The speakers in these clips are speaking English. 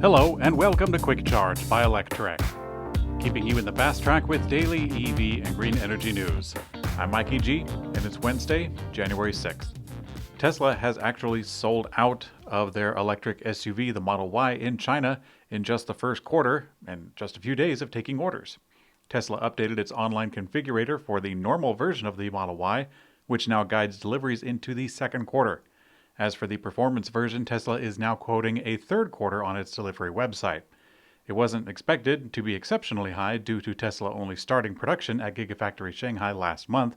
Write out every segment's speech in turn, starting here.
Hello and welcome to Quick Charge by Electrek, keeping you in the fast track with daily EV and green energy news. I'm Mikey G, and it's Wednesday, January 6th. Tesla has actually sold out of their electric SUV, the Model Y, in China in just the first quarter and just a few days of taking orders. Tesla updated its online configurator for the normal version of the Model Y, which now guides deliveries into the second quarter. As for the performance version, Tesla is now quoting a third quarter on its delivery website. It wasn't expected to be exceptionally high due to Tesla only starting production at Gigafactory Shanghai last month,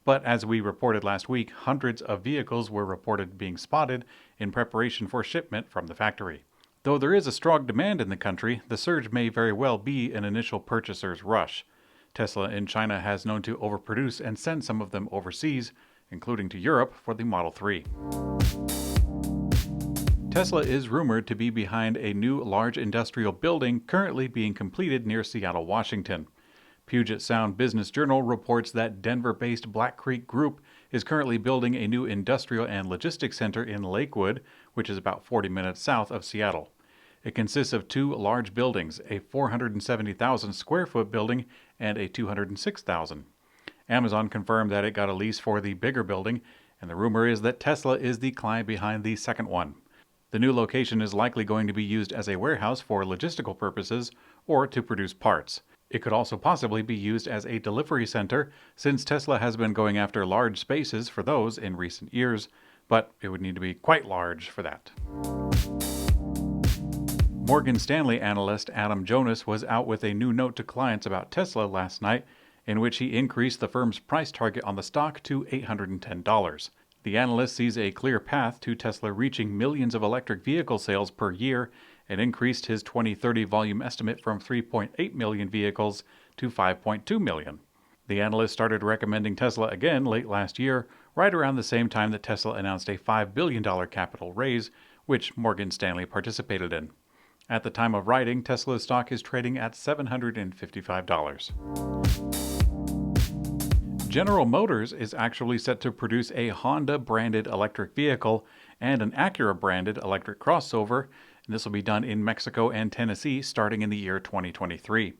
but as we reported last week, hundreds of vehicles were reported being spotted in preparation for shipment from the factory. Though there is a strong demand in the country, the surge may very well be an initial purchaser's rush. Tesla in China has known to overproduce and send some of them overseas, including to Europe for the Model 3. Tesla is rumored to be behind a new large industrial building currently being completed near Seattle, Washington. Puget Sound Business Journal reports that Denver-based Black Creek Group is currently building a new industrial and logistics center in Lakewood, which is about 40 minutes south of Seattle. It consists of two large buildings, a 470,000 square foot building and a 206,000. Amazon confirmed that it got a lease for the bigger building, and the rumor is that Tesla is the client behind the second one. The new location is likely going to be used as a warehouse for logistical purposes or to produce parts. It could also possibly be used as a delivery center, since Tesla has been going after large spaces for those in recent years, but it would need to be quite large for that. Morgan Stanley analyst Adam Jonas was out with a new note to clients about Tesla last night, in which he increased the firm's price target on the stock to $810. The analyst sees a clear path to Tesla reaching millions of electric vehicle sales per year and increased his 2030 volume estimate from 3.8 million vehicles to 5.2 million. The analyst started recommending Tesla again late last year, right around the same time that Tesla announced a $5 billion capital raise, which Morgan Stanley participated in. At the time of writing, Tesla's stock is trading at $755. General Motors is actually set to produce a Honda-branded electric vehicle and an Acura-branded electric crossover, and this will be done in Mexico and Tennessee starting in the year 2023.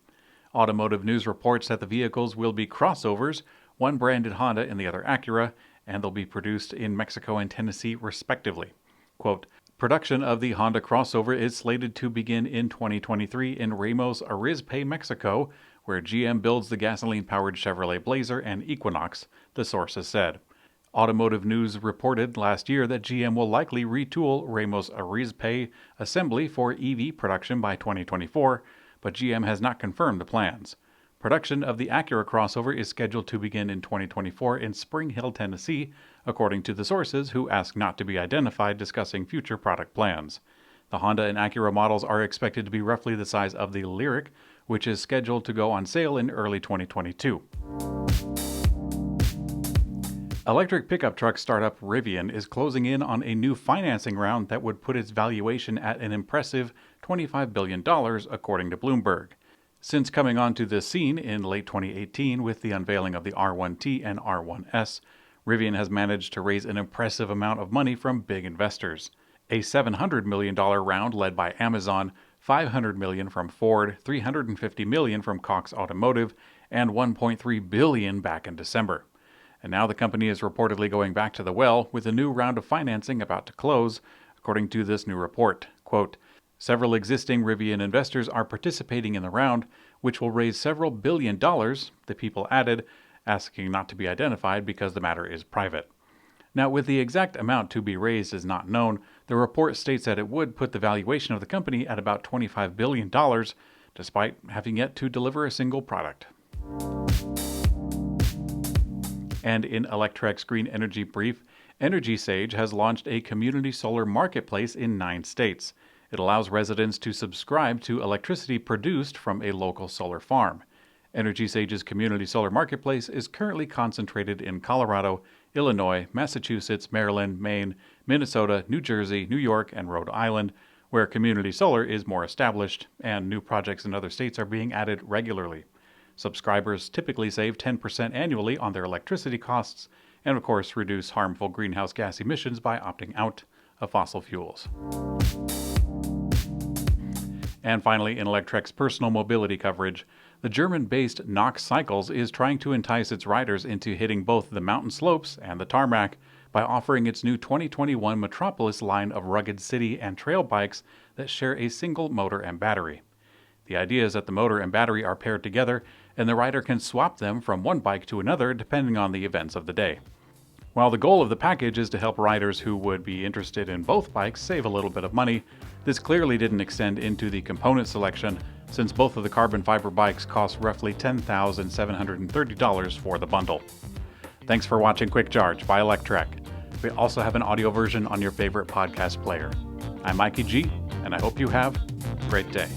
Automotive News reports that the vehicles will be crossovers, one branded Honda and the other Acura, and they'll be produced in Mexico and Tennessee respectively. Quote, production of the Honda crossover is slated to begin in 2023 in Ramos Arizpe, Mexico, where GM builds the gasoline-powered Chevrolet Blazer and Equinox, the source has said. Automotive News reported last year that GM will likely retool Ramos Arizpe assembly for EV production by 2024, but GM has not confirmed the plans. Production of the Acura crossover is scheduled to begin in 2024 in Spring Hill, Tennessee, according to the sources who asked not to be identified discussing future product plans. The Honda and Acura models are expected to be roughly the size of the Lyriq, which is scheduled to go on sale in early 2022. Electric pickup truck startup Rivian is closing in on a new financing round that would put its valuation at an impressive $25 billion, according to Bloomberg. Since coming onto the scene in late 2018 with the unveiling of the R1T and R1S, Rivian has managed to raise an impressive amount of money from big investors. A $700 million round led by Amazon, $500 million from Ford, $350 million from Cox Automotive, and $1.3 billion back in December. And now the company is reportedly going back to the well with a new round of financing about to close, according to this new report. Quote, several existing Rivian investors are participating in the round, which will raise several $1 billion, the people added, asking not to be identified because the matter is private. Now, with the exact amount to be raised is not known, the report states that it would put the valuation of the company at about $25 billion, despite having yet to deliver a single product. And in Electrek's Green Energy Brief, EnergySage has launched a community solar marketplace in 9 states. It allows residents to subscribe to electricity produced from a local solar farm. EnergySage's community solar marketplace is currently concentrated in Colorado, Illinois, Massachusetts, Maryland, Maine, Minnesota, New Jersey, New York, and Rhode Island, where community solar is more established, and new projects in other states are being added regularly. Subscribers typically save 10% annually on their electricity costs, and of course reduce harmful greenhouse gas emissions by opting out of fossil fuels. And finally, in Electrek's personal mobility coverage, the German-based Nox Cycles is trying to entice its riders into hitting both the mountain slopes and the tarmac by offering its new 2021 Metropolis line of rugged city and trail bikes that share a single motor and battery. The idea is that the motor and battery are paired together, and the rider can swap them from one bike to another depending on the events of the day. While the goal of the package is to help riders who would be interested in both bikes save a little bit of money, this clearly didn't extend into the component selection, since both of the carbon fiber bikes cost roughly $10,730 for the bundle. Thanks for watching Quick Charge by Electrek. We also have an audio version on your favorite podcast player. I'm Mikey G, and I hope you have a great day.